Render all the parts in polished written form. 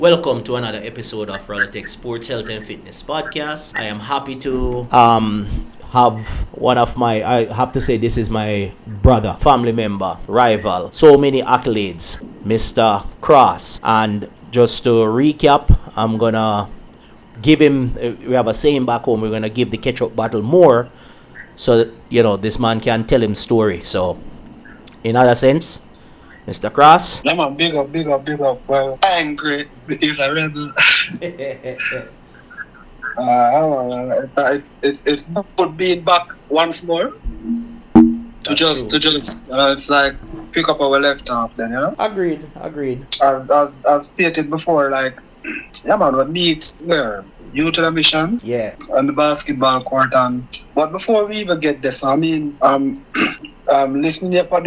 Welcome to another episode of RalloTech Sports Health and Fitness Podcast. I am happy to have one of my, I have to say this is my brother, family member, rival. So many accolades, Mr. Cross. And just to recap, I'm gonna give him, we have a saying back home, we're gonna give the ketchup bottle more so that, this man can tell him story. So, in other sense, Mr. Cross. Yeah, man, big up, big up, big up. Well, I'm great. He's a rebel. It's good being back once more. It's like pick up our left off then, Agreed. As stated before, like, yeah, man, we meet where? You to the mission. Yeah. On the basketball court. But before we even get this, listening up on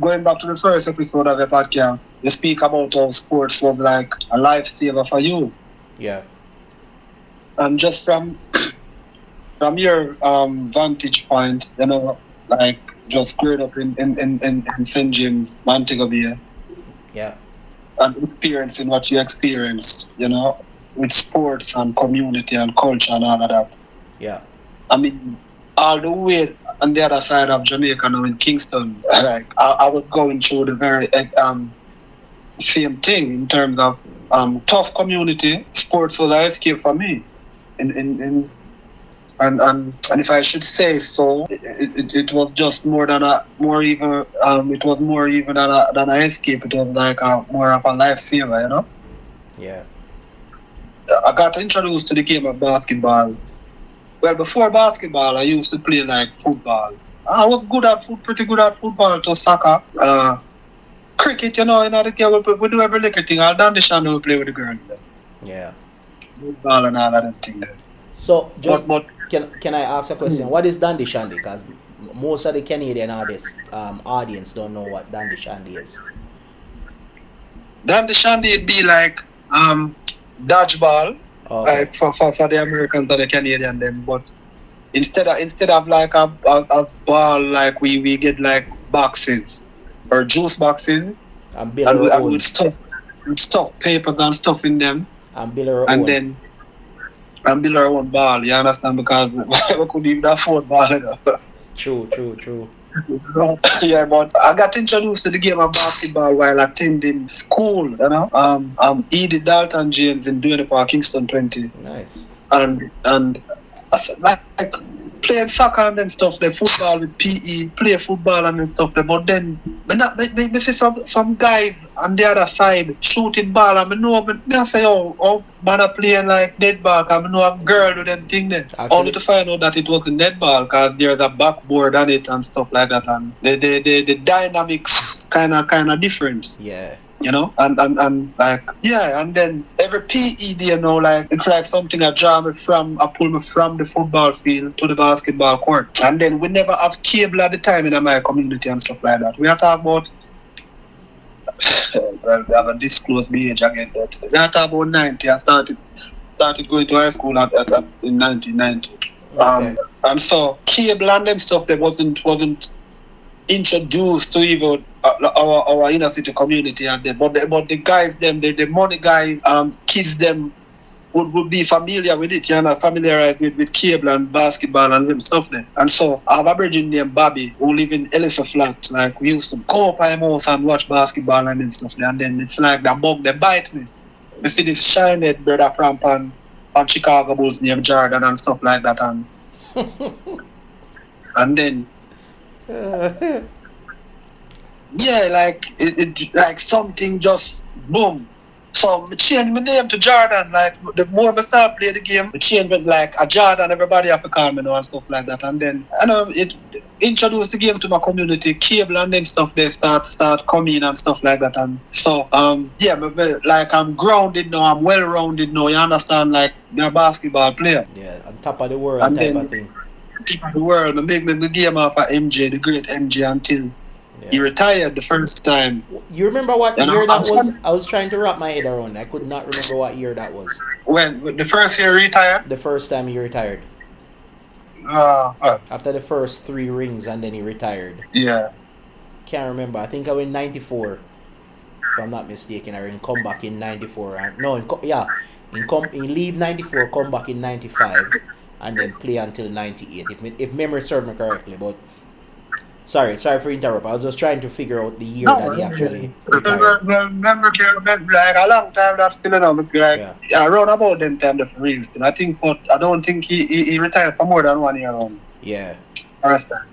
going back to the first episode of the podcast, you speak about how sports was like a lifesaver for you. Yeah. And just from your vantage point, like just growing up in St. James, Montego Bay. Yeah. And experiencing what you experienced, with sports and community and culture and all of that. Yeah. I mean, all the way on the other side of Jamaica now in Kingston, like I was going through the very same thing in terms of tough community. Sports was an escape for me. And if I should say so, it was just than an escape. It was like more of a lifesaver, Yeah. I got introduced to the game of basketball. Well, before basketball, I used to play like football. I was pretty good at football to soccer. Cricket, the game we do every little thing. I'll done the channel we play with the girls then. Yeah. Football and all of them things then. So, just can I ask a question? What is Dandy Shandy? Because most of the Canadian audience don't know what Dandy Shandy is. Dandy Shandy, it'd be like dodgeball. Okay. Like for the Americans and the Canadian them, but instead of like a ball, like we get like boxes or juice boxes, and with stuff papers and stuff in them, and build our own ball. You understand? Because we couldn't even afford ball. True. Yeah, but I got introduced to the game of basketball while attending school, Edith Dalton James in Duane Park, Kingston 20. Nice. And like playing soccer and then stuff, the football with PE, play football and then stuff. But then me see some guys on the other side shooting ball, and I say, oh man, are playing like net ball, because I know a girl do them thing then. Only to find out that it was the net ball, because there's a backboard on it and stuff like that, and the dynamics kind of different. Yeah. And like, yeah, and then every PE day like it's like something I pull me from the football field to the basketball court. And then we never have cable at the time in my community and stuff like that. We are talking about well, we haven't disclosed my age again, but we are talking about 90. I started going to high school in 1990. Okay. And so cable and them stuff that wasn't introduced to even our inner city community, and but the guys the money guys kids them would be familiar with it, familiarized with cable and basketball and them stuff there. And so I have a brother named Bobby who live in Elisa Flat. Like we used to go up my house and watch basketball and them stuff there, and then it's like the bug they bite me. You see this shiny brother from Chicago Bulls named Jordan and stuff like that, and then yeah, like it like something just boom. So I changed my name to Jordan. Like the more I start playing the game, I changed it like a Jordan. Everybody have to call me now and stuff like that. And then it introduced the game to my community. Cable and then stuff they start coming and stuff like that. And so yeah, like I'm grounded now. I'm well rounded now. You understand? Like I'm a basketball player. Yeah, on top of the world and type then, of thing. Top of the world. I make the game off of MJ, the great MJ, until he retired the first time. You remember what year that was? I was trying to wrap my head around. I could not remember what year that was. When the first year he retired? The first time he retired. After the first 3 rings and then he retired. Yeah. Can't remember. I think I went 94. If I'm not mistaken, or in come back in '94. And no, in leave '94, come back in '95, and then play until '98. If memory serves me correctly, but sorry for interrupt. I was just trying to figure out the year No, that he actually retired. remember, like a long time that still, like Yeah, around about them time the real still. But I don't think he retired for more than 1 year on yeah, first time.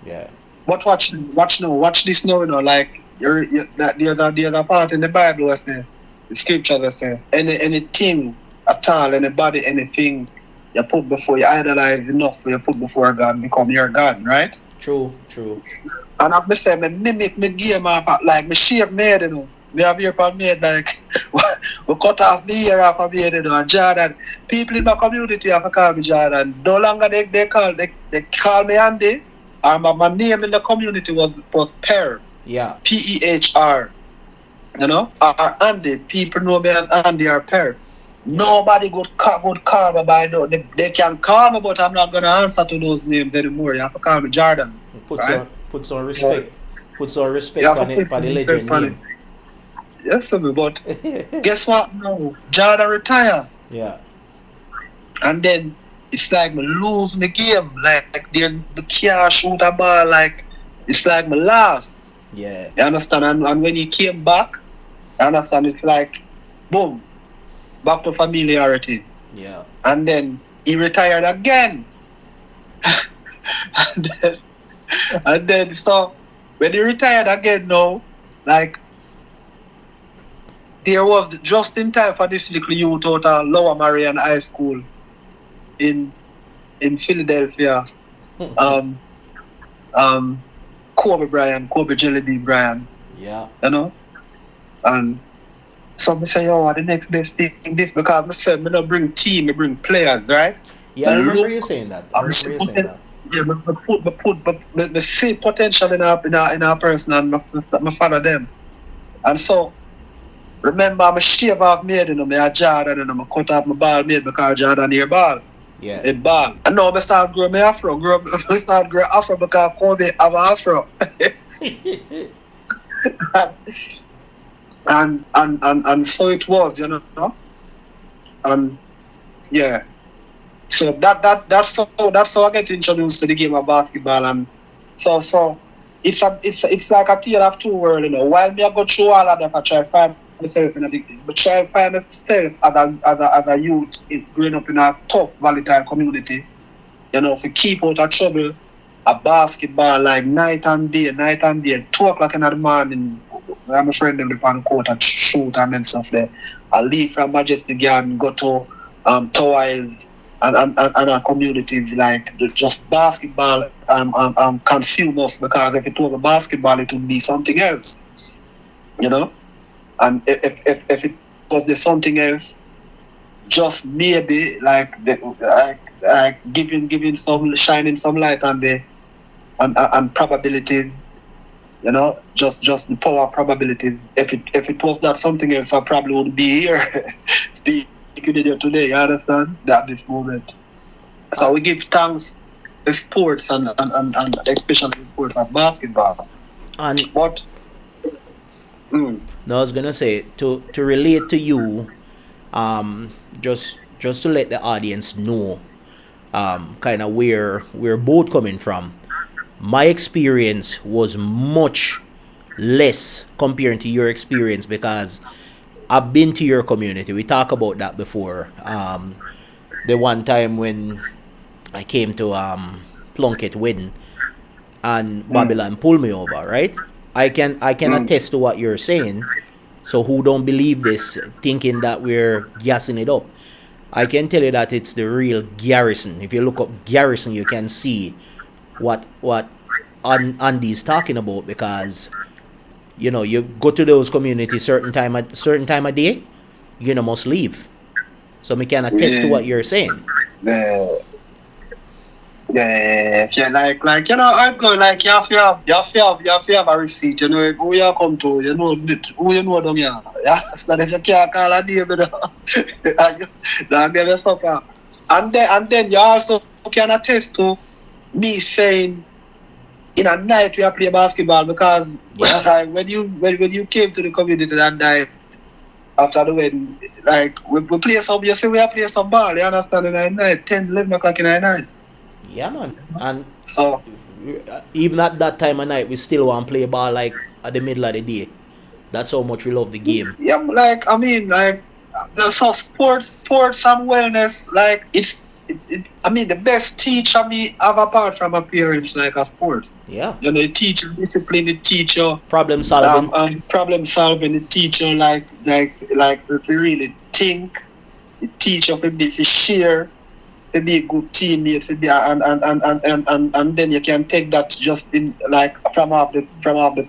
yeah, But watch this now, like that the other part in the Bible was say, the scriptures that say, anything at all, anybody, anything you put before you idolize enough, you put before God become your God, right? true. And I say, me mimic me game like me shape made, We have here for made like we cut off the ear off of made, and Jordan. People in my community have to call me Jordan. No longer they call me Andy. And my name in the community was Per. Yeah, Pehr. Or Andy. People know me as Andy or Per. Nobody would call me by no. They can call me, but I'm not gonna answer to those names anymore. You have to call me Jordan. put Right? some respect. Put some You respect have on to it, put on the respect legend on it. name. Yes, sir, but guess what? No, Jordan retire, Yeah, and then it's like me lose my game. Like there's me can't shoot a ball. Like it's like me lost. yeah, You understand? And when he came back, you understand? It's like boom, back to familiarity. yeah. And then he retired again. and, then, and then so when he retired again now, like there was just in time for this little youth out of Lower Marion High School in Philadelphia. Kobe Jellybean Bryan, Yeah, and so I say, the next best thing this because I said me not bring team, me bring players, right? yeah. I Me remember look, you saying that. me see potential in our person and me follow them. And so remember, I'm a shave off made, me a Jordan, and I'm cut off my ball made because Jordan near ball. Yeah, A ball. And now I start growing my afro. I start growing afro because Kobe have an afro. and so it was, And yeah. So that's how I get introduced to the game of basketball, and so it's like a tale of two worlds, While me I go through all of that, I try to find myself try to find myself as a youth growing up in a tough, volatile community, to keep out of trouble. A basketball like night and day, 2:00 in the morning. I'm a friend them on the court and shoot and stuff there. I leave from Majestic Garden, go to Toys and our communities, like just basketball consume us, because if it was a basketball it would be something else. And if it was the something else, just maybe like giving some shining some light on the and probabilities, just the power of probabilities. If it was that something else, I probably would be here speaking with you today. You understand? At this moment. So we give thanks to sports and especially the sports of basketball. and But no, I was gonna say to relate to you, just to let the audience know, kind of where we're both coming from. My experience was much less compared to your experience because I've been to your community. We talked about that before. The one time when I came to Plunkett wedding and Babylon pulled me over, right? I can attest to what you're saying. So who don't believe this, thinking that we're gassing it up? I can tell you that it's the real Garrison. If you look up Garrison, you can see what Andy's talking about, because you go to those communities certain time of day, must leave. So me can attest to what you're saying. Yeah, like I'm going like you have to have a receipt. Who you come to, who down here. Yeah, so if you can't call a name, don't give us up. And then you also can attest to me saying in a night we are play basketball because Yeah. like when you came to the community that night after the wedding, like we play some, you see we are play some ball, you understand, in the night, 10, 11 o'clock in the night. Yeah, man. And So even at that time of night, we still want to play ball like at the middle of the day. That's how much we love the game. yeah, like I mean, like so sports and wellness, like I mean, the best teacher me have apart from appearance, like a sports. Yeah. You know, it teach you discipline, it teach you Problem solving. problem solving, it teach you like if you really think, it teach you to share, to be a good teammate, to be and then you can take that just in like from off the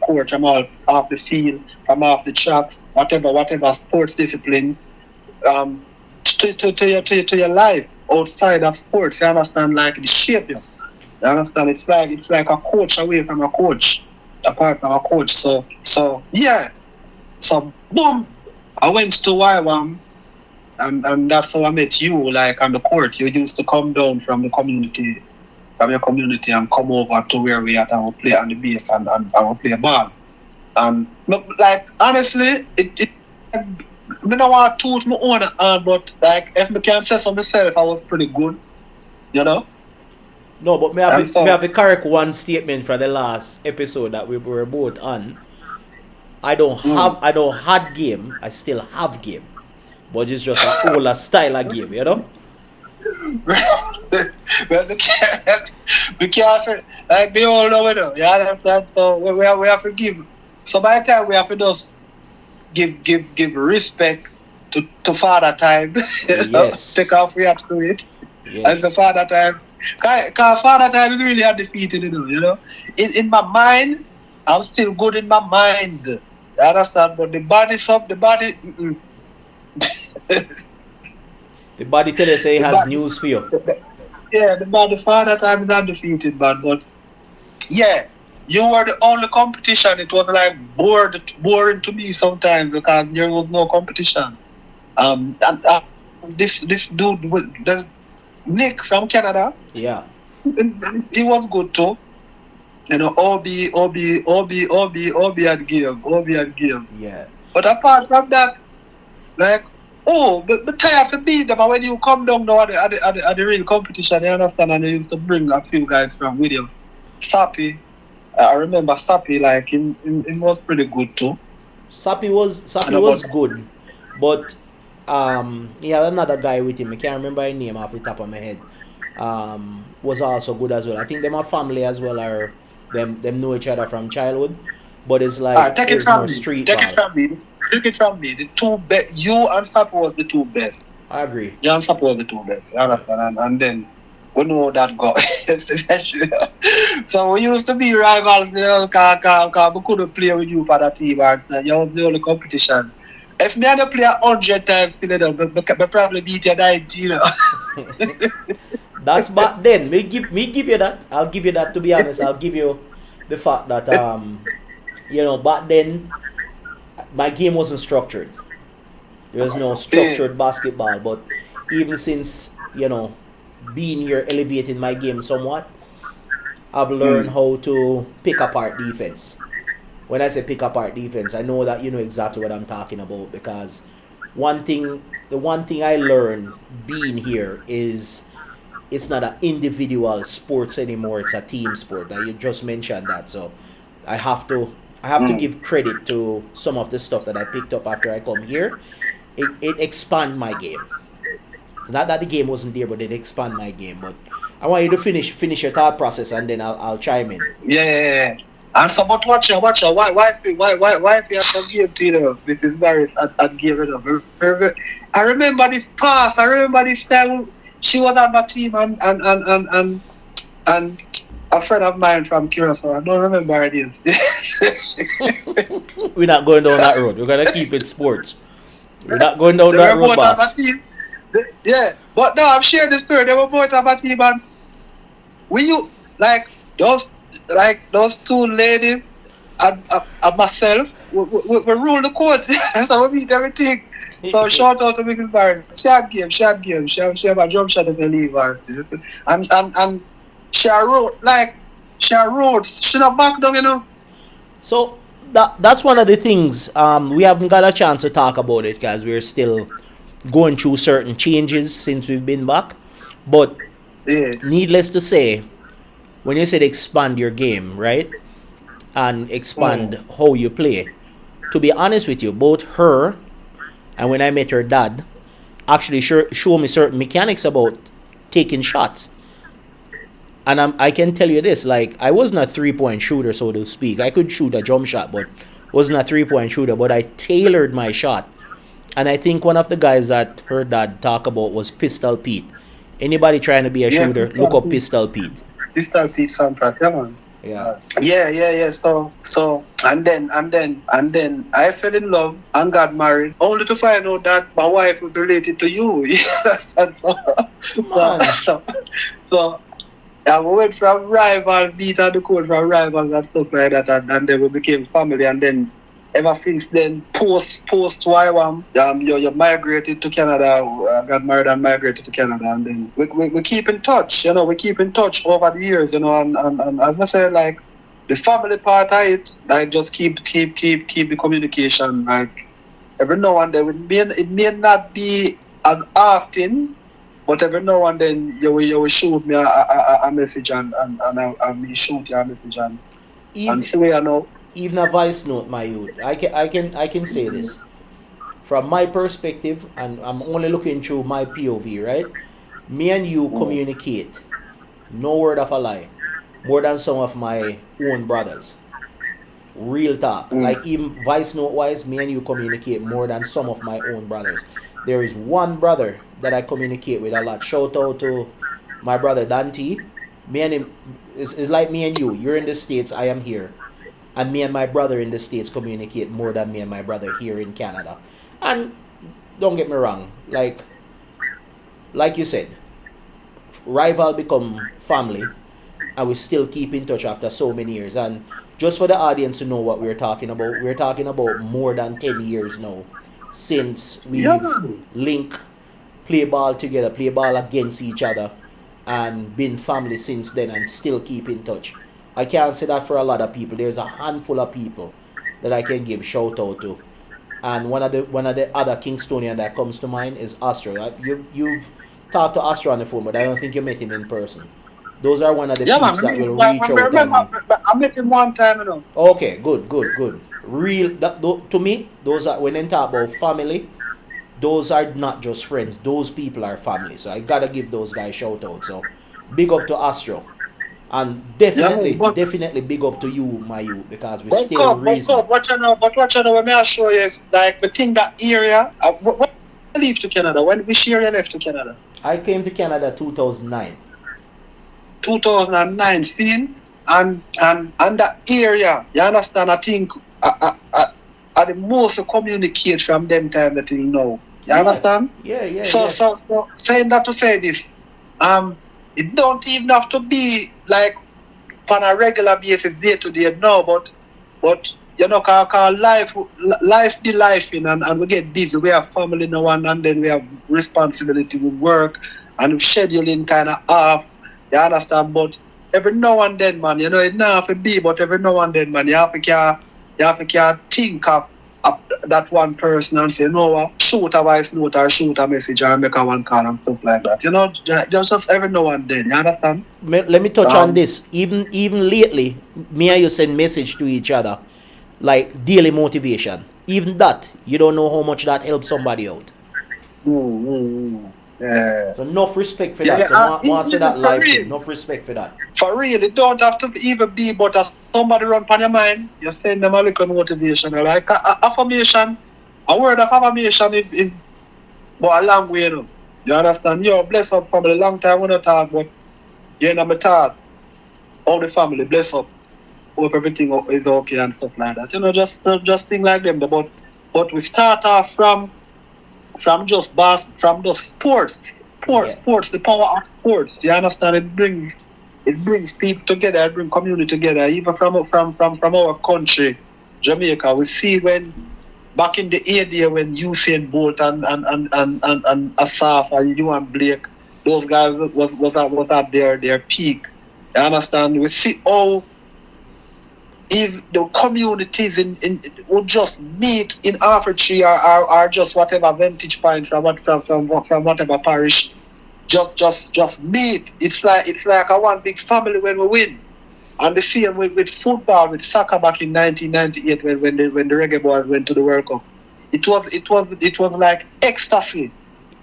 court, from off the field, from off the tracks, whatever sports discipline, to your life outside of sports. You understand? Like it shape you. You understand? It's like a coach away from a coach, apart from a coach. So yeah. So boom, I went to YWAM. And that's how I met you, like on the court. You used to come down from your community, and come over to where we at and we play on the base and we play ball. And like honestly, it I don't want to toot my own hand, but like if I can say so myself, I was pretty good, you know. No, but may I have to correct one statement for the last episode that we were both on. I don't had game. I still have game. But it's just an older style of game, you know? Well, we can't, like, we all know it, you understand? So we have to give. So by the time we have to just give respect to father time, you know? Yes. Take off we have to do it. Yes. And the father time, because father time is really undefeated, you know? In my mind, I'm still good in my mind. You understand? But the body's up, the body. The body tell you say it has news for you. Yeah, the father time is undefeated, man. But yeah, you were the only competition. It was like boring to me sometimes because there was no competition. And this dude, there's Nick from Canada. Yeah. He was good too. You know, OB had game. Yeah. But apart from that, like, but tired to beat them. And when you come down now at the real competition, you understand, and they used to bring a few guys from with you. Sappy, I remember Sappy, like, he was pretty good too. Sappy was good, but he had another guy with him. I can't remember his name off the top of my head. Was also good as well. I think them are family as well, or them know each other from childhood. But it's like it's more street ball. Take it from me. The two best. You and Sappy was the two best. I agree. You and Sappy was the two best. You understand? And then we know that go. So we used to be rivals, you know, because we couldn't play with you for that team. And so you was the only competition. If me and you play 100 times still, you know, we probably beat you 90, you know. That's back then. Me give you that. I'll give you that. To be honest, I'll give you the fact that you know, back then my game wasn't structured. There was no structured basketball. But even since, you know, being here, elevating my game somewhat, I've learned how to pick apart defense. When I say pick apart defense, I know that you know exactly what I'm talking about, because the one thing I learned being here is it's not an individual sports anymore, it's a team sport. That you just mentioned that, so I have to give credit to some of the stuff that I picked up after I come here. It expand my game. Not that the game wasn't there, but it expand my game. But I want you to finish your thought process, and then I'll chime in. Yeah. And so, but watch out. Why if you have to give to, you know, Mrs. Barris and give it up. I remember this pass. I remember this time she was on my team and a friend of mine from Curacao. I don't remember her name. We're not going down that road. We're gonna keep it sports. We're not going down that road, boss. Yeah, but no, I'm sharing the story. They were both on my team, and those two ladies and myself, we rule the court. So we beat everything. So shout out to Mrs. Barron. Short game. She have a jump shot if you leave her. And she wrote, like, She a roads. She not back down, you know. So that's one of the things we haven't got a chance to talk about it because we're still going through certain changes since we've been back. But Yeah. needless to say, when you said expand your game, right, and expand Mm. how you play, to be honest with you, both her and when I met her dad actually show me certain mechanics about taking shots. And I can tell you this, like, I wasn't a 3-point shooter, so to speak. I could shoot a jump shot, but wasn't a 3-point shooter. But I tailored my shot. And I think one of the guys that her dad talked about was Pistol Pete. Anybody trying to be a Yeah, shooter, look up Pistol Pete. Pistol Pete Sampras, yeah, man. Yeah. Yeah. So, and then I fell in love and got married, only to find out that my wife was related to you. Man. So, yeah, we went from rivals, beat on the court from rivals and stuff like that, and then we became family, and then ever since then, post YWAM, you migrated to Canada, got married and migrated to Canada, and then we keep in touch, you know, we keep in touch over the years, you know, and as I said, like, the family part of it, like, just keep the communication, like, every now and then, it may not be as often, but every now and then you will shoot me a message and me shoot you a message and so you know. Even a voice note, my youth. I can say this from my perspective, and I'm only looking through my POV, right? Me and you communicate, no word of a lie, more than some of my own brothers. Real talk. Like, even voice note wise, me and you communicate more than some of my own brothers. There is one brother that I communicate with a lot. Shout out to my brother Dante. Me and him is like me and you. You're in the States, I am here. And me and my brother in the States communicate more than me and my brother here in Canada. And don't get me wrong, like you said, rival become family, and we still keep in touch after so many years. And just for the audience to know what we're talking about more than 10 years now since we've linked, play ball together, play ball against each other, and been family since then, and still keep in touch. I can't say that for a lot of people. There's a handful of people that I can give shout out to, and one of the other Kingstonian that comes to mind is Astro. You've talked to Astro on the phone, but I don't think you met him in person. Those are one of the peeps that will reach out. I met him one time, you know. Okay, good. Real to me, those are, when they talk about family, those are not just friends. Those people are family. So I gotta give those guys shout out. So big up to Astro. And definitely big up to you, my youth, because we still reason. But what you know, when I show you is, like, the thing, that area, when you leave to Canada, which year you left to Canada? I came to Canada 2009. 2009, seen? And that area, you understand, I think, are the most communicate from them time that you know. You understand? Yeah. So saying that to say this, it don't even have to be like on a regular basis, day to day, no, but you know, cause life be life in, and we get busy. We have family now, and then we have responsibility with work, and scheduling kind of off. You understand? But every now and then, man, you know, it not have to be, but every now and then, man, you have to think of that one person and say, no, shoot a voice note or shoot a message or make a one call and stuff like that. You know, just every now and then. You understand? Let me touch on this. Even lately, me and you send message to each other, like daily motivation. Even that, you don't know how much that helps somebody out. Yeah. So enough respect for that. So want to say that live thing. Enough respect for that. For real, it don't have to even be, but as somebody run on your mind, you send them a little motivation. Like affirmation, a word of affirmation is but a long way, you know. You understand? You're bless up family. Long time we not talk, but you know my thought. All the family bless up. Hope everything is okay and stuff like that. You know, just things like them. But we start off from just sports, the power of sports. You understand? It brings people together, it brings community together. Even from our country, Jamaica, we see when back in the area when Usain Bolt and Asaf and Ewan Blake, those guys was at their peak. You understand? We see how if the communities would just meet in Tree or just whatever vantage point from whatever parish, just meet. It's like a one big family when we win. And the same with football, with soccer back in 1998 when the Reggae Boys went to the World Cup. It was like ecstasy.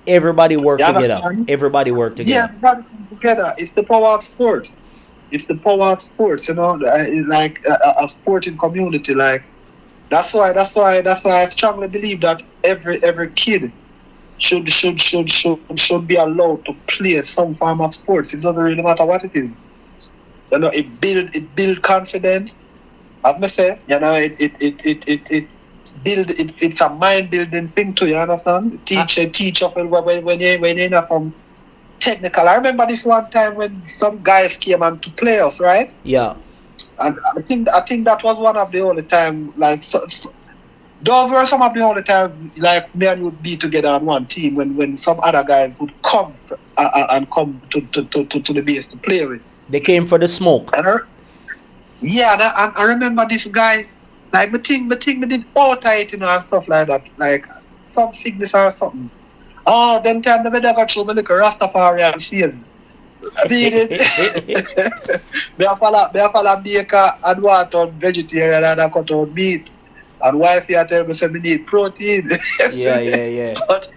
Everybody work You together. understand? Everybody work together. Yeah, everybody come together. It's the power of sports. It's the power of sports, you know, like a sporting community. Like that's why I strongly believe that every kid should be allowed to play some form of sports. It doesn't really matter what it is. You know, it build confidence. As I say, you know, it's a mind building thing too. You understand? Teach of when you're in some technical. I remember this one time when some guys came and to play us, right? Yeah. And I think that was one of the only time, like those were some of the only times like me and you would be together on one team when some other guys would come and come to the base to play with. They came for the smoke. And I remember this guy, like me think me did all tight, you know, and stuff like that, like some sickness or something. Oh, them time the better got through me like a Rastafarian phase. I mean it. Me a follow baker and water vegetarian and I cut out meat. And wife here tell me say me need protein. Yeah. But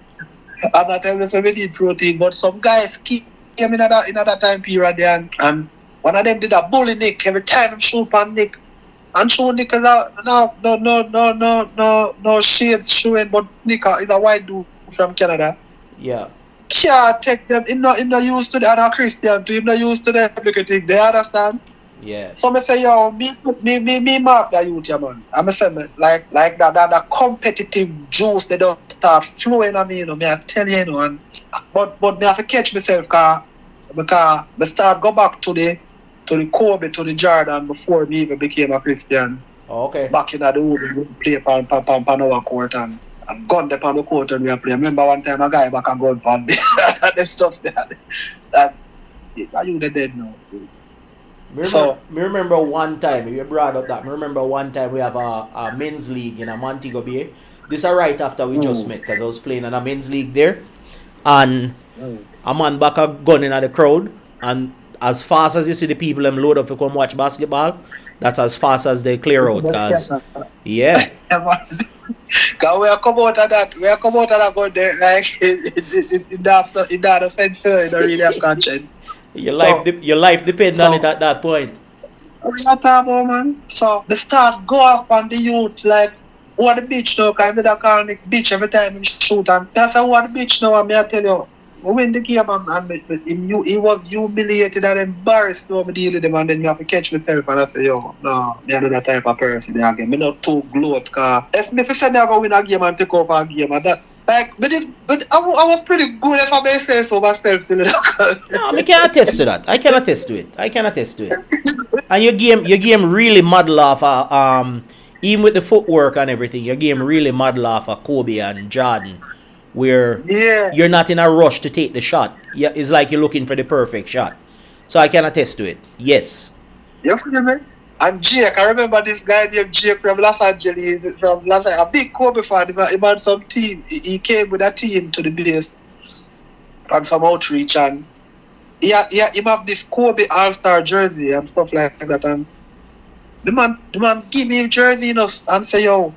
and I tell me say me need protein. But some guys came in that time period there and one of them did a bully Nick every time him shoot on Nick. And show Nick is no shades showing, but Nick is a white dude from Canada. Yeah. Can't take them. Him not used to the other Christian to him not used to the everything. They understand? Yeah. So I say, yo, me mark that youth, yeah, man. I say, like that competitive juice they don't start flowing on me, you know. Me I tell you, you know, and but me have to catch myself because me start go back to the Kobe, to the Jordan before me even became a Christian. Okay. Back in the hood, we play pan our court and gun them on the court and we play. I remember one time a guy back and gun pan the stuff there. That you the dead now still. Me remember one time, you brought up that. Me remember one time we have a men's league in a Montego Bay. This is right after we just met because I was playing in a men's league there. And a man back a gun in the crowd. And as fast as you see the people them load up to come watch basketball, that's as fast as they clear out. Cause, yeah. Because we are come out of that go there, like, it doesn't sense, you don't really have conscience. Your life depends on it at that point. What are you talking about, man? So, the start go off on the youth, like, what the bitch now, because I call it bitch every time he shoot, and that's what the bitch now, and I tell you, we win the game, and he was humiliated and embarrassed to deal with him, and then you have to catch myself, and I say, yo, no, me are that type of person there again. Me not too gloat, because if I say me I go win a game and take over a game, and that, like, but I was pretty good if I may say so myself still. No, I can attest to that. I can attest to it. And your game really model off even with the footwork and everything, your game really model off Kobe and Jordan, where you're not in a rush to take the shot. Yeah, it's like you're looking for the perfect shot. So I can attest to it. Yes. Yes, man. And Jake, I remember this guy named Jake from Los Angeles, a big Kobe fan. He had some team. He came with a team to the base on some outreach, and he have this Kobe All-Star jersey and stuff like that. And the man give me a jersey, you know, and say, yo,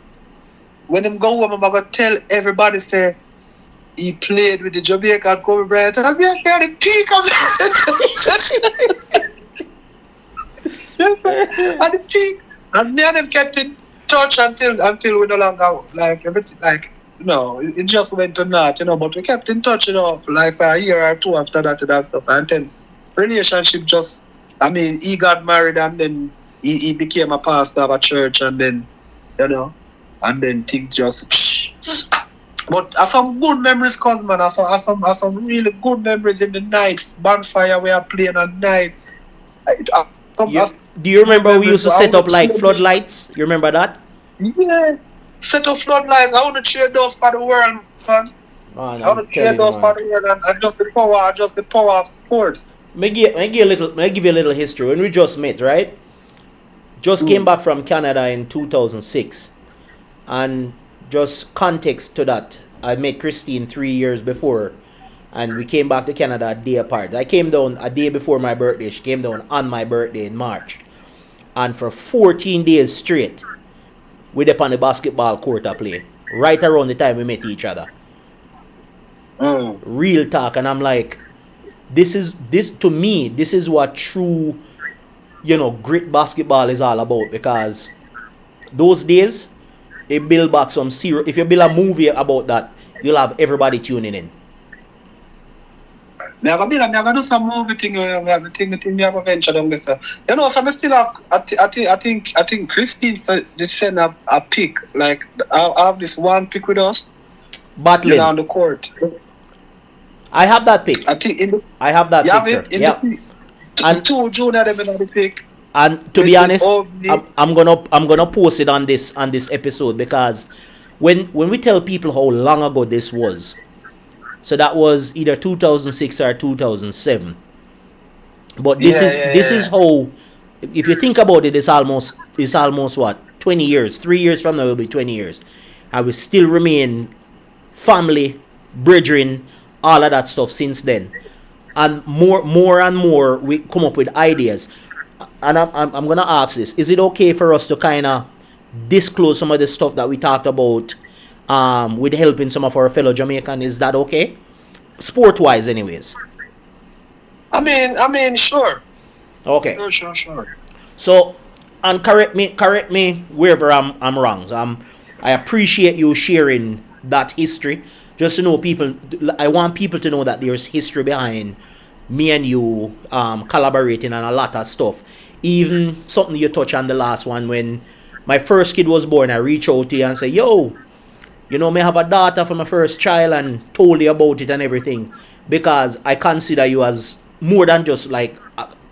when him go home, I'm gonna tell everybody say he played with the Jamaican Kobe Bryant, and I'm just at the peak of at the peak, and me and them kept in touch until we no longer like everything, like, you know, it just went to naught, you know, but we kept in touch, you know, like for a year or two after that and that stuff, and then relationship just, I mean, he got married and then he became a pastor of a church, and then, you know, and then things just but some good memories come, man. Some really good memories in the nights, bonfire we are playing at night. Do you remember we used to set up like floodlights? You remember that? Yeah. Set up floodlights. I want to trade those for the world, man. Man, How I'm to create telling you, those for man. the world and just the power of sports. May give you a little history. When we just met, right? Just came Mm. back from Canada in 2006, and just context to that, I met Christine 3 years before, and we came back to Canada a day apart. I came down a day before my birthday. She came down on my birthday in March, and for 14 days straight, we up on the basketball court to play. Right around the time we met each other, Mm. real talk, and I'm like, this to me, this is what true, grit basketball is all about. Because those days, it build back some serious. If you build a movie about that, you'll have everybody tuning in. Me have do some movie thing. Me have a thing. Me have a venture down there. So. So me still have. I think Christine said they send a pick. Like I have this one pick with us. Battling. On the court. I have that pick. I think in the. I have that You have picture. it in Yeah. the two junior them in the pick. And to be honest, I'm gonna post it on this episode, because when we tell people how long ago this was, so that was either 2006 or 2007. But this is how, if you think about it, it's almost what, 20 years. 3 years from now will be 20 years, and we still remain family, brethren, all of that stuff since then. And more and more we come up with ideas. And I'm gonna ask this: is it okay for us to kind of disclose some of the stuff that we talked about, with helping some of our fellow Jamaican? Is that okay, sport wise, anyways? I mean, sure. Okay. Sure. So, and correct me wherever I'm wrong. So I appreciate you sharing that history. Just to know people, I want people to know that there's history behind me and you collaborating on a lot of stuff. Even something you touched on the last one, when my first kid was born, I reached out to you and say, yo, me have a daughter for my first child, and told you about it and everything, because I consider you as more than just like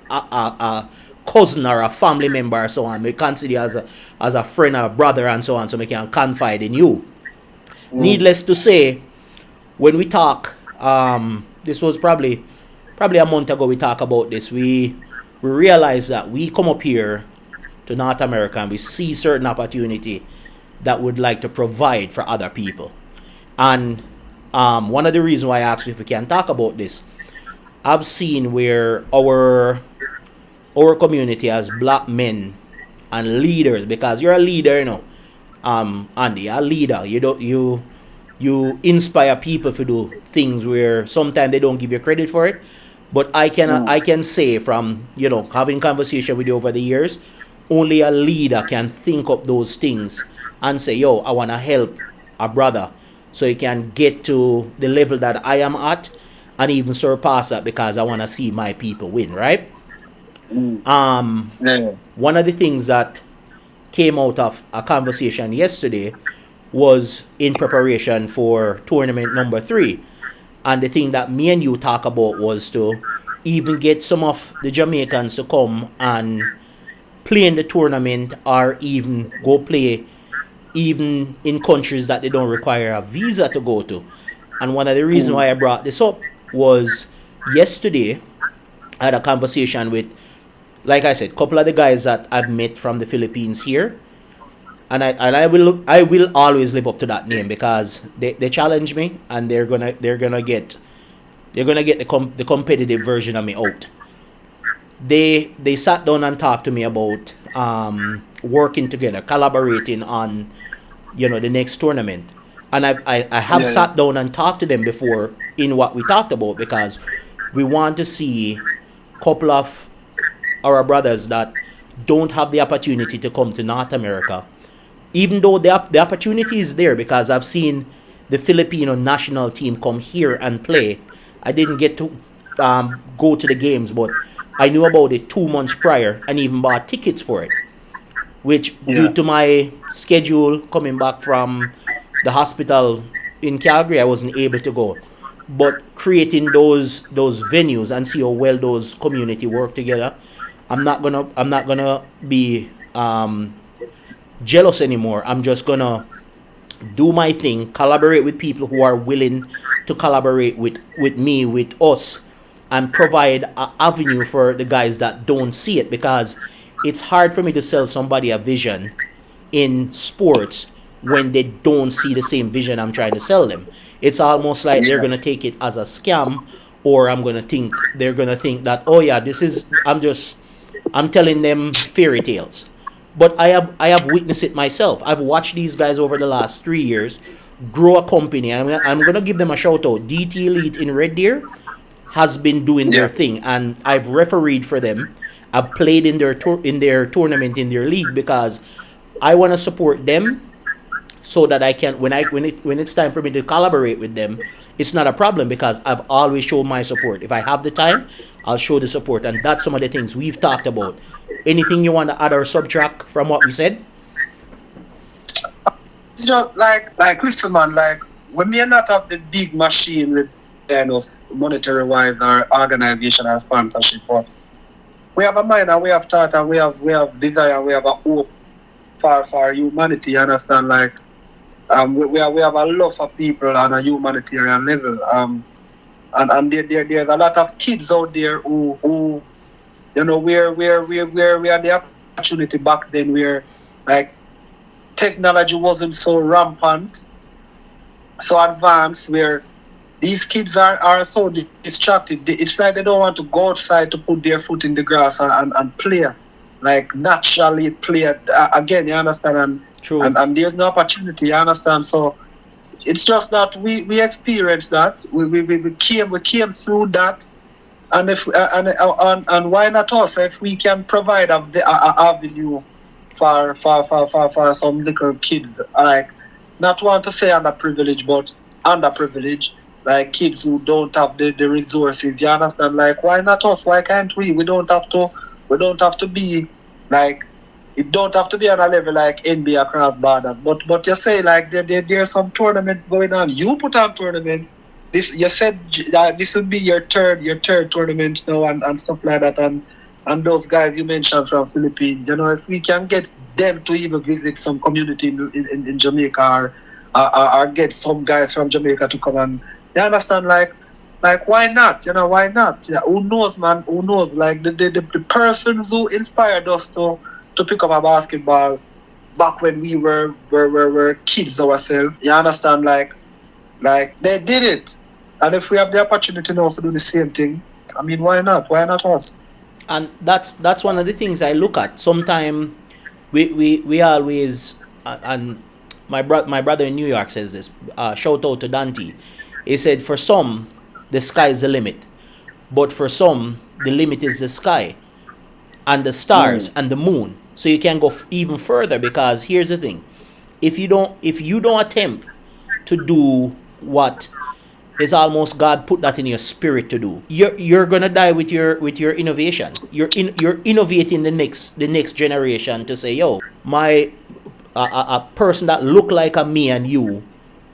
a cousin or a family member or so on. We consider you as a friend or a brother and so on, so we can confide in you. Needless to say, when we talk, this was probably a month ago, we talk about this. We realize that we come up here to North America and we see certain opportunity that would like to provide for other people. And one of the reasons why I asked you if we can talk about this, I've seen where our community as black men and leaders, because you're a leader, Andy, you're a leader. You inspire people to do things where sometimes they don't give you credit for it. But I can say from having conversation with you over the years, only a leader can think up those things and say, yo, I want to help a brother so he can get to the level that I am at, and even surpass that, because I want to see my people win, right? One of the things that came out of a conversation yesterday was in preparation for tournament number 3. And the thing that me and you talk about was to even get some of the Jamaicans to come and play in the tournament, or even go play even in countries that they don't require a visa to go to. And one of the reasons why I brought this up was yesterday I had a conversation with, like I said, a couple of the guys that I've met from the Philippines here. And I will always live up to that name, because they challenge me, and they're gonna get the competitive version of me out. They sat down and talked to me about working together, collaborating on the next tournament. And I have sat down and talked to them before in what we talked about, because we want to see a couple of our brothers that don't have the opportunity to come to North America. Even though the opportunity is there, because I've seen the Filipino national team come here and play. I didn't get to go to the games, but I knew about it 2 months prior and even bought tickets for it. Which, due to my schedule coming back from the hospital in Calgary, I wasn't able to go. But creating those venues and see how well those community work together, I'm not gonna be jealous anymore. I'm just gonna do my thing, collaborate with people who are willing to collaborate with me, with us, and provide an avenue for the guys that don't see it, because it's hard for me to sell somebody a vision in sports when they don't see the same vision I'm trying to sell them. It's almost like they're Yeah. gonna take it as a scam, or they're gonna think that, oh yeah, this is I'm telling them fairy tales. But I have witnessed it myself. I've watched these guys over the last 3 years grow a company, and I'm gonna give them a shout out. DT Elite in Red Deer has been doing their Yeah. thing, and I've refereed for them. I've played in their tournament, in their league, because I want to support them, so that I can, when it's time for me to collaborate with them, it's not a problem, because I've always shown my support. If I have the time, I'll show the support, and that's some of the things we've talked about. Anything you want to add or subtract from what we said? It's just like listen, man. Like when we are not have the big machine with us monetary wise or organization or sponsorship, but we have a mind and we have thought and we have desire and we have a hope for humanity. You understand? Like we have a love for people on a humanitarian level. And there's a lot of kids out there who we had the opportunity back then where like technology wasn't so rampant, so advanced, where these kids are so distracted. It's like they don't want to go outside to put their foot in the grass and play, like naturally play. Again, you understand? True. And there's no opportunity, you understand? So it's just that we experienced that. We came through that. And if and why not us? If we can provide a avenue for some little kids, like not want to say underprivileged, but underprivileged, like kids who don't have the resources. You understand? Like why not us? Why can't we? We don't have to be like, it don't have to be on a level like NBA across borders. But you say like there's some tournaments going on. You put on tournaments. This you said this would be your third tournament now and stuff like that, and those guys you mentioned from Philippines. If we can get them to even visit some community in Jamaica, or get some guys from Jamaica to come, and you understand, like why not? Why not? Yeah, who knows, man? Who knows? Like the persons who inspired us to pick up a basketball back when we were kids ourselves. You understand? Like they did it, and if we have the opportunity now to do the same thing, I mean, why not? Why not us? And that's one of the things I look at. Sometimes we always, and my brother in New York says this. Shout out to Dante. He said, for some, the sky is the limit, but for some, the limit is the sky and the stars and the moon. So you can go even further, because here's the thing: if you don't attempt to do what is almost God put that in your spirit to do, you're gonna die with your innovation. You're innovating the next generation to say, yo, my a person that looked like a me and you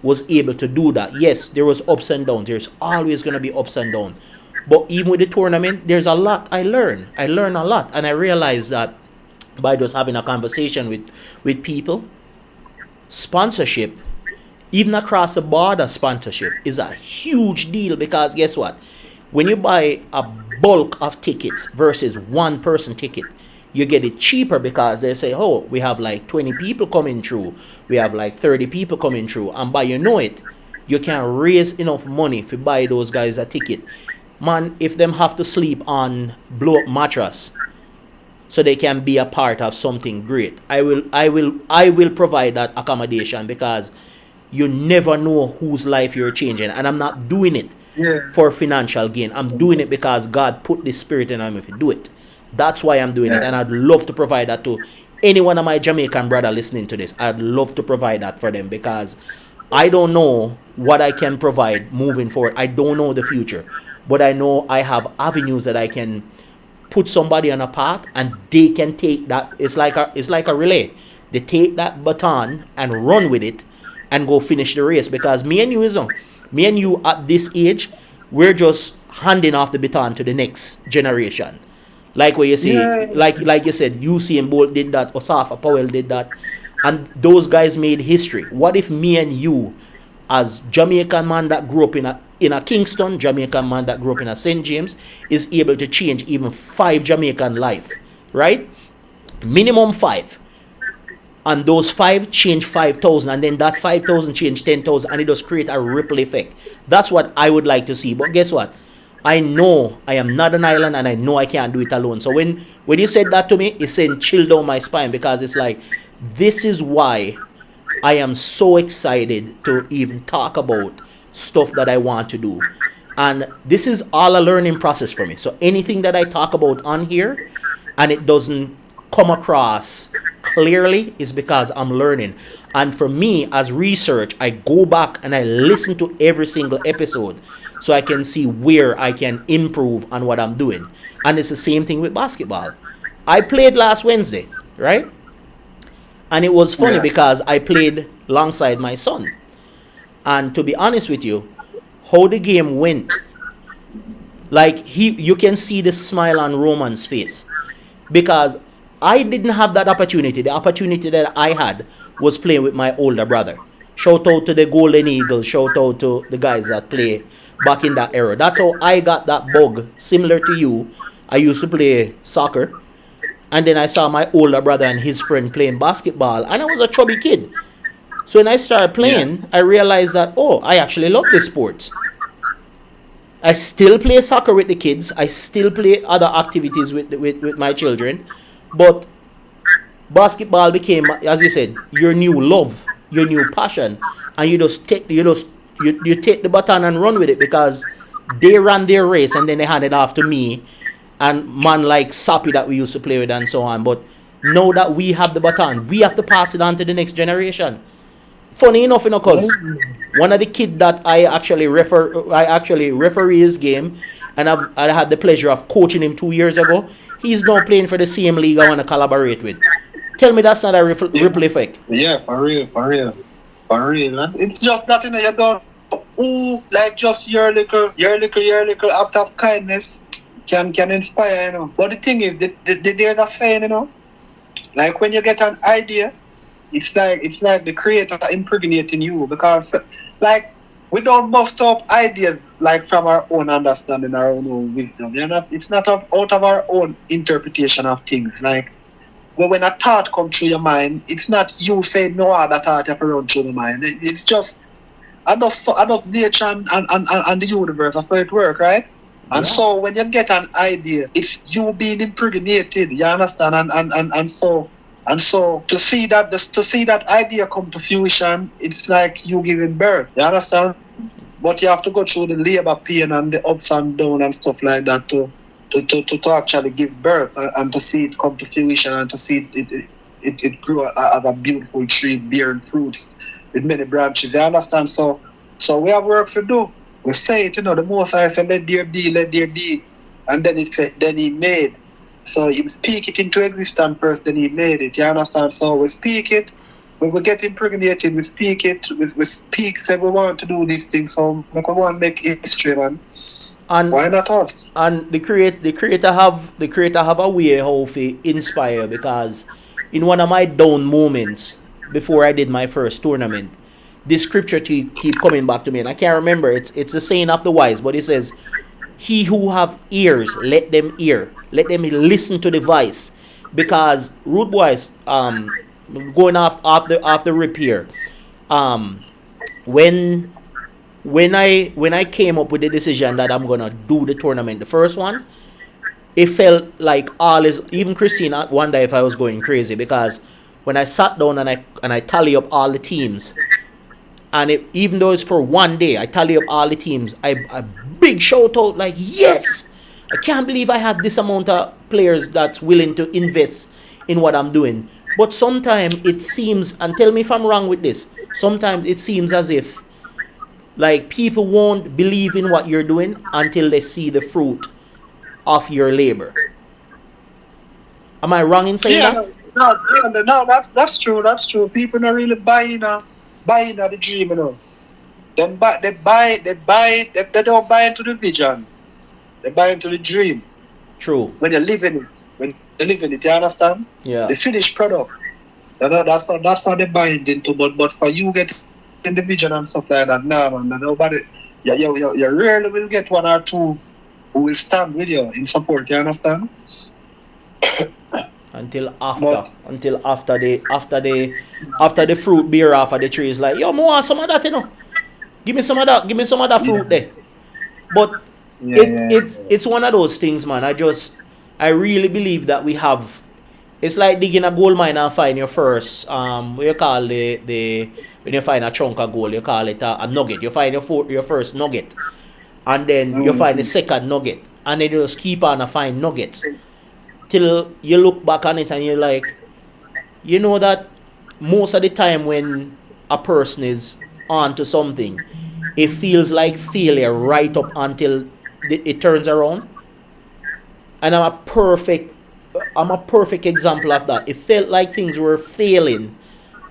was able to do that. Yes, there was ups and downs. There's always gonna be ups and downs. But even with the tournament, there's a lot I learn. I learn a lot, and I realize that by just having a conversation with people, sponsorship, even across the border, sponsorship is a huge deal, because guess what? When you buy a bulk of tickets versus one person ticket, you get it cheaper, because they say, oh, we have like 20 people coming through, we have like 30 people coming through, and by it, you can raise enough money to buy those guys a ticket. Man, if them have to sleep on blow up mattress so they can be a part of something great, I will provide that accommodation, because you never know whose life you're changing. And I'm not doing it for financial gain. I'm doing it because God put this spirit in me to do it. That's why I'm doing it. And I'd love to provide that to any one of my Jamaican brother listening to this. I'd love to provide that for them, because I don't know what I can provide moving forward. I don't know the future. But I know I have avenues that I can put somebody on a path, and they can take that. It's like a relay. They take that baton and run with it and go finish the race, because me and you at this age, we're just handing off the baton to the next generation. Like what you say, like you said, Usain Bolt did that, Osafa Powell did that, and those guys made history. What if me and you, as Jamaican man that grew up in a Kingston, Jamaican man that grew up in a St. James, is able to change even 5 Jamaican life, right? Minimum 5. And those 5 change 5,000, and then that 5,000 change 10,000, and it does create a ripple effect. That's what I would like to see. But guess what? I know I am not an island, and I know I can't do it alone. So when you said that to me, it sent chill down my spine, because it's like, this is why I am so excited to even talk about stuff that I want to do. And this is all a learning process for me. So anything that I talk about on here and it doesn't come across clearly is because I'm learning. And for me, as research, I go back and I listen to every single episode so I can see where I can improve on what I'm doing. And it's the same thing with basketball. I played last Wednesday, right? And it was funny because I played alongside my son. And to be honest with you, how the game went, like you can see the smile on Roman's face, because I didn't have that opportunity. The opportunity that I had was playing with my older brother. Shout out to the Golden Eagles. Shout out to the guys that play back in that era. That's how I got that bug. Similar to you, I used to play soccer. And then I saw my older brother and his friend playing basketball. And I was a chubby kid. So when I started playing, I realized that, I actually love this sport. I still play soccer with the kids. I still play other activities with my children. But basketball became, as you said, your new love, your new passion. And you take the baton and run with it, because they ran their race and then they handed off to me and man like Sappy that we used to play with and so on. But now that we have the baton, we have to pass it on to the next generation. Funny enough, because one of the kids that I actually referee his game, and I had the pleasure of coaching him 2 years ago. He's now playing for the same league I want to collaborate with. Tell me that's not a ripple effect. Yeah, for real. And it's just that, you don't, like just your little act of kindness can inspire, But the thing is, there's a saying, like when you get an idea, it's like the creator impregnating you, because like we don't bust up ideas like from our own understanding, our own wisdom. It's not out of our own interpretation of things. Like when a thought comes through your mind, it's not you saying no other thought have to run through the mind. It's just I just nature and the universe. That's how it works, right? And so when you get an idea, it's you being impregnated. You understand? And so to see that idea come to fruition, it's like you giving birth. You understand? But you have to go through the labor pain and the ups and downs and stuff like that to actually give birth and to see it come to fruition and to see it grow as a beautiful tree bearing fruits with many branches. You understand? So we have work to do. We say it, the Most High said, let there be, and then he made. So you speak it into existence first, then he made it. You understand? So we speak it. When we get impregnated, we speak it. We speak, say we want to do these things. So we want to make history, man. And why not us? And the creator have a way how to inspire, because in one of my down moments before I did my first tournament, this scripture keep coming back to me, and I can't remember. It's the saying of the wise, but it says, "He who have ears, let them hear. Let them listen to the voice." Because rude boys, going off the rip here, when I came up with the decision that I'm gonna do the tournament, the first one, it felt like even Christina wondered if I was going crazy, because when I sat down and I tally up all the teams, and even though it's for one day, I tally up all the teams, I big shout out like, yes, I can't believe I have this amount of players that's willing to invest in what I'm doing. But sometimes it seems, and tell me if I'm wrong with this, sometimes it seems as if like people won't believe in what you're doing until they see the fruit of your labor. Am I wrong in saying that? No, that's true. That's true. People not really buying the dream, They don't buy into the vision. They buy into the dream. True. When you live in it, you understand? Yeah. The finished product. You know, that's how they bind into. But for you getting the vision and stuff like that, nah, man, nobody. You rarely will get one or two who will stand with you in support. You understand? Until But after the fruit bear off of the tree is like, yo, I want some of that, you know. Give me some of that fruit there. But it's one of those things, man. I really believe that we have. It's like digging a gold mine and find your first what you call the when you find a chunk of gold, you call it a nugget. You find your first nugget, and then you find the second nugget, and then you just keep on and find nuggets till you look back on it and you're like, you know that most of the time when a person is on to something, it feels like failure right up until it turns around. And I'm a perfect example of that. It felt like things were failing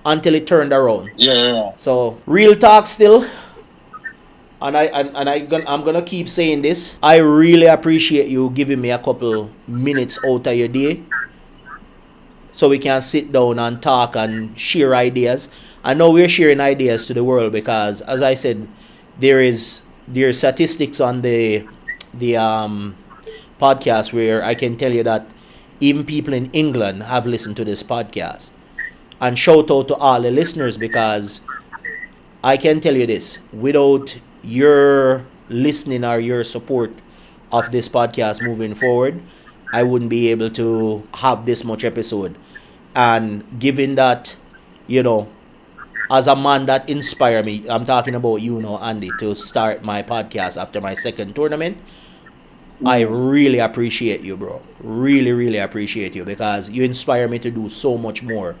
until it turned around. yeah. So real talk still. I'm gonna keep saying this. I really appreciate you giving me a couple minutes out of your day, so we can sit down and talk and share ideas. I know we're sharing ideas to the world because, as I said, there are statistics on the podcast where I can tell you that even people in England have listened to this podcast. And shout out to all the listeners, because I can tell you this: without your listening or your support of this podcast moving forward, I wouldn't be able to have this much episode. And given that, you know, as a man that inspired me, I'm talking about you know, Andy, to start my podcast after my second tournament. I really appreciate you, bro. Really, really appreciate you, because you inspire me to do so much more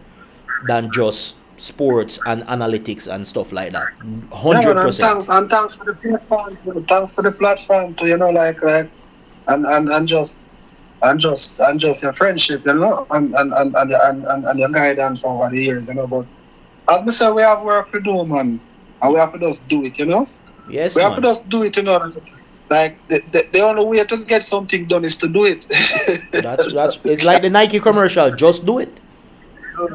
than just sports and analytics and stuff like that. 100%. And thanks for the platform. Thanks for the platform to, you know, like and just your friendship, you know, and your guidance over the years, you know. But as I say, we have work to do, man, and we have to just do it, you know. Yes, we man. have to just do it, you know. Like the only way to get something done is to do it. That's it's like the Nike commercial. Just do it.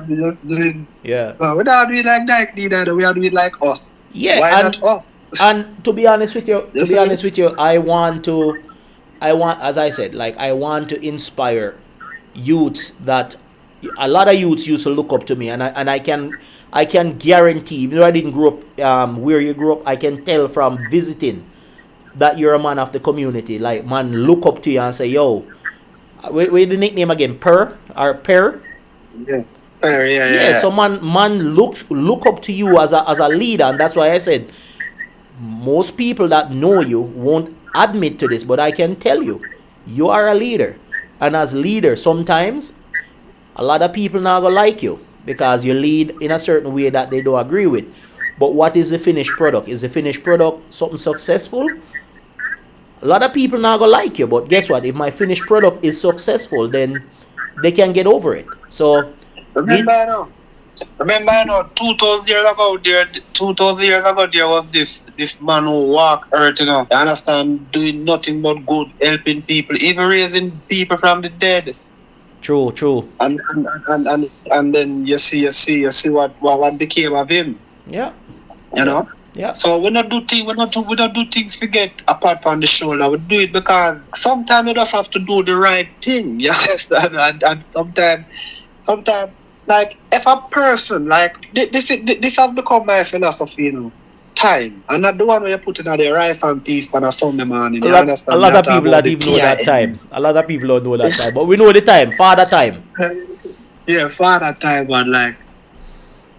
Just do it. Yeah. We don't do it like Nike, neither. We do it like us. Yeah. Why not us? And to be honest with you, I want, as I said, like, I want to inspire youths that a lot of youths used to look up to me, and I can guarantee, even though I didn't grow up where you grew up, I can tell from visiting that you're a man of the community. Like, man, look up to you and say, yo, wait the nickname again, Per or Per? Yeah. Yeah. So man look up to you as a leader, and that's why I said most people that know you won't admit to this, but I can tell you, you are a leader. And as leader, sometimes a lot of people not gonna like you because you lead in a certain way that they don't agree with. But what is the finished product? Is the finished product something successful? A lot of people not gonna like you, but guess what? If my finished product is successful, then they can get over it. So remember now, 2,000 years ago there was this man who walked earth, you know. You understand, doing nothing but good, helping people, even raising people from the dead. True. And then you see what became of him. Yeah. You know? Yeah. So we don't do things to get a pat on the shoulder. We do it because sometimes you just have to do the right thing. You understand? And sometimes, like, if a person, like, this has become my philosophy, you know, time. And not the one where you put in the rice and peas on a Sunday morning. You understand? A lot of people don't even know that time. A lot of people don't know that time. But we know the time. Father time. Yeah, father time, and like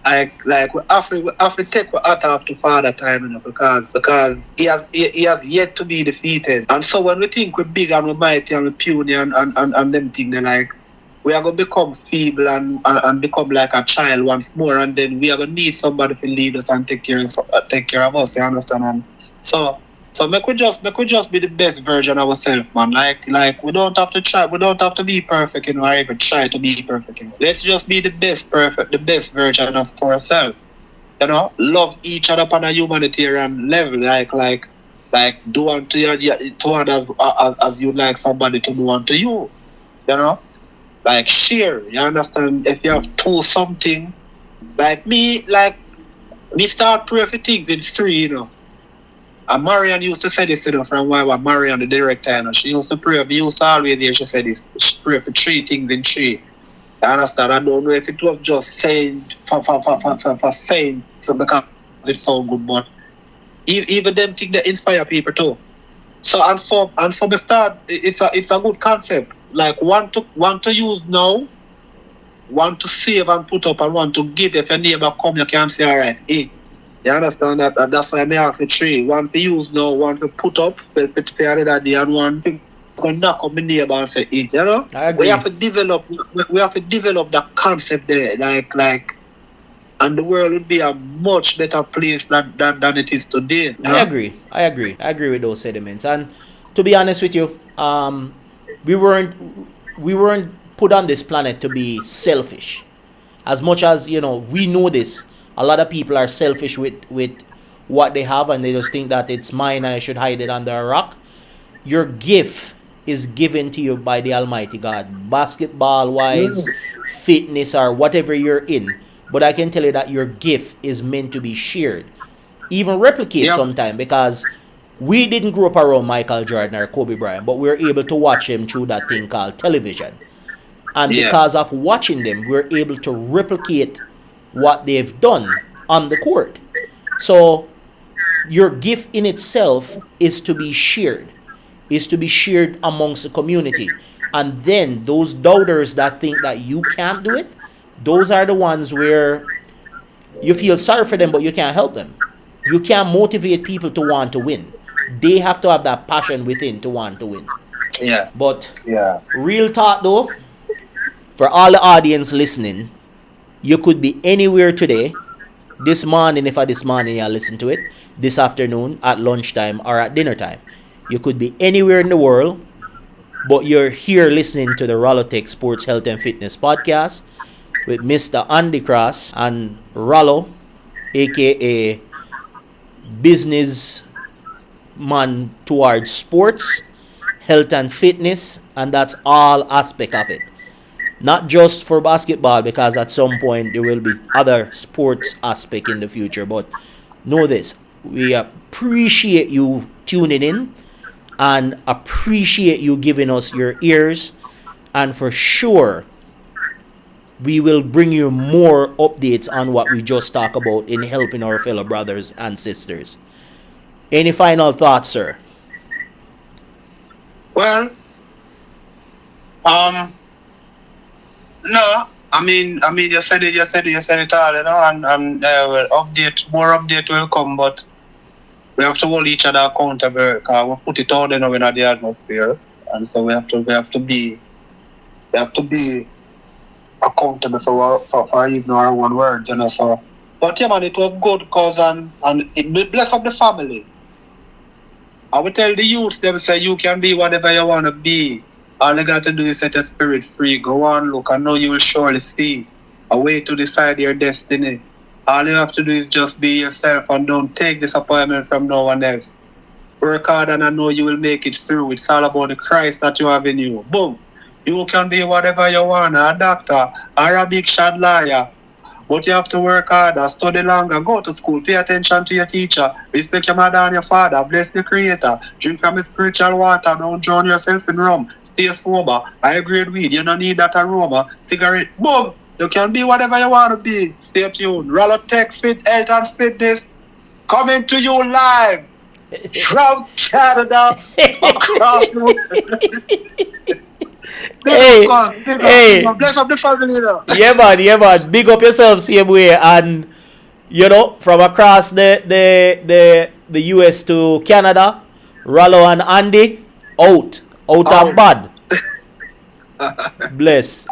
we have to take our hat off to father time, you know, because he has yet to be defeated. And so when we think we're big and we're mighty and we're puny and them things, they're like, we are going to become feeble and become like a child once more, and then we are going to need somebody to lead us and take care of us, you understand? And so make we just be the best version of ourselves, man. Like we don't have to try, we don't have to be perfect, you know, or even try to be perfect, you know. Let's just be the best version of ourselves. You know, love each other on a humanitarian level, like do unto others as you'd like somebody to do unto you. You know? like share. You understand? If you have two something, like me start pray for things in three, you know. And Marian used to say this, you know, from why was Marian the director, you know. She used to pray, we used to always hear she said this. She pray for three things in three. You understand? I don't know if it was just saying for saying so because it sound good, but even them things that inspire people too. So we start. It's a good concept. Like one to use now, one to save and put up, and one to give. If your neighbor come, you can say, all right, hey, you understand that? That's why I ask the three. One to use now, one to put up for the other day, and one to go knock on the neighbor and say, hey, you know. I agree. We have to develop. We have to develop that concept there, like. And the world would be a much better place than it is today. You know? I agree with those sentiments. And to be honest with you, we weren't put on this planet to be selfish. As much as, you know, we know this, a lot of people are selfish with what they have, and they just think that it's mine and I should hide it under a rock. Your gift is given to you by the Almighty God, basketball wise, fitness, or whatever you're in. But I can tell you that your gift is meant to be shared, even replicate sometime, because we didn't grow up around Michael Jordan or Kobe Bryant, but we were able to watch him through that thing called television. And because of watching them, we're able to replicate what they've done on the court. So your gift in itself is to be shared, amongst the community. And then those doubters that think that you can't do it, those are the ones where you feel sorry for them, but you can't help them. You can't motivate people to want to win. They have to have that passion within to want to win. Yeah. But real talk though, for all the audience listening, you could be anywhere today, this morning, if this morning you listen to it, this afternoon, at lunchtime, or at dinner time. You could be anywhere in the world, but you're here listening to the RalloTech Sports Health and Fitness Podcast with Mr. Andy Cross and Rallo, aka business man towards sports, health and fitness, and that's all aspect of it. Not just for basketball, because at some point there will be other sports aspect in the future, but know this, we appreciate you tuning in and appreciate you giving us your ears, and for sure we will bring you more updates on what we just talked about in helping our fellow brothers and sisters. Any final thoughts, sir? Well, no. I mean, you said it all, you know, and more update will come, but we have to hold each other accountable because we put it out, you know, in the atmosphere, and so we have to be accountable for even our own words, you know. So, but yeah, man, it was good because and it bless up the family. I will tell the youths, them say you can be whatever you want to be. All you got to do is set your spirit free. Go on, look, I know you will surely see a way to decide your destiny. All you have to do is just be yourself and don't take disappointment from no one else. Work hard and I know you will make it through. It's all about the Christ that you have in you. Boom. You can be whatever you want, a doctor, or a big shot lawyer. But you have to work harder, study longer, go to school, pay attention to your teacher, respect your mother and your father, bless the Creator, drink from the spiritual water, don't drown yourself in rum, stay sober, high grade weed, you don't need that aroma, cigarette, boom! You can be whatever you want to be. Stay tuned. RalloTech Fit Health and Fitness coming to you live from Canada across the world. Hey, bless up the family now. Yeah man, big up yourself same way, and you know, from across the US to Canada, Rallo and Andy out and bad. Bless.